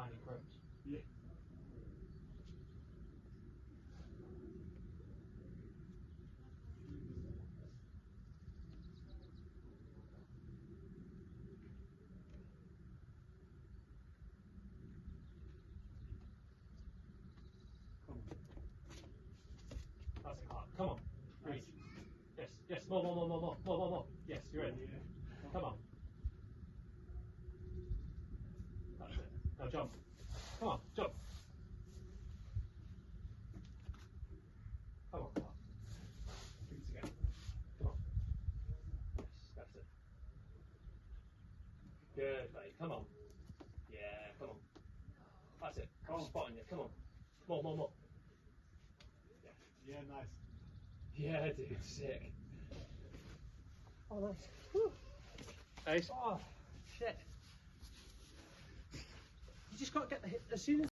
tiny crumbs. Yeah. That's it, hard. Come on. Breathe. Yes, yes, more. Yes, you're in. Come on. That's it. Now jump. Come on, jump. Come on, come on. Feet together. Come on. Yes, that's it. Good, mate. Come on. Yeah, come on. That's it. I'm spotting you. Come on. More. Yeah, nice. Yeah, dude, sick. Oh, nice. Whew. Ace. Oh, shit. You just got to get the hit as soon as.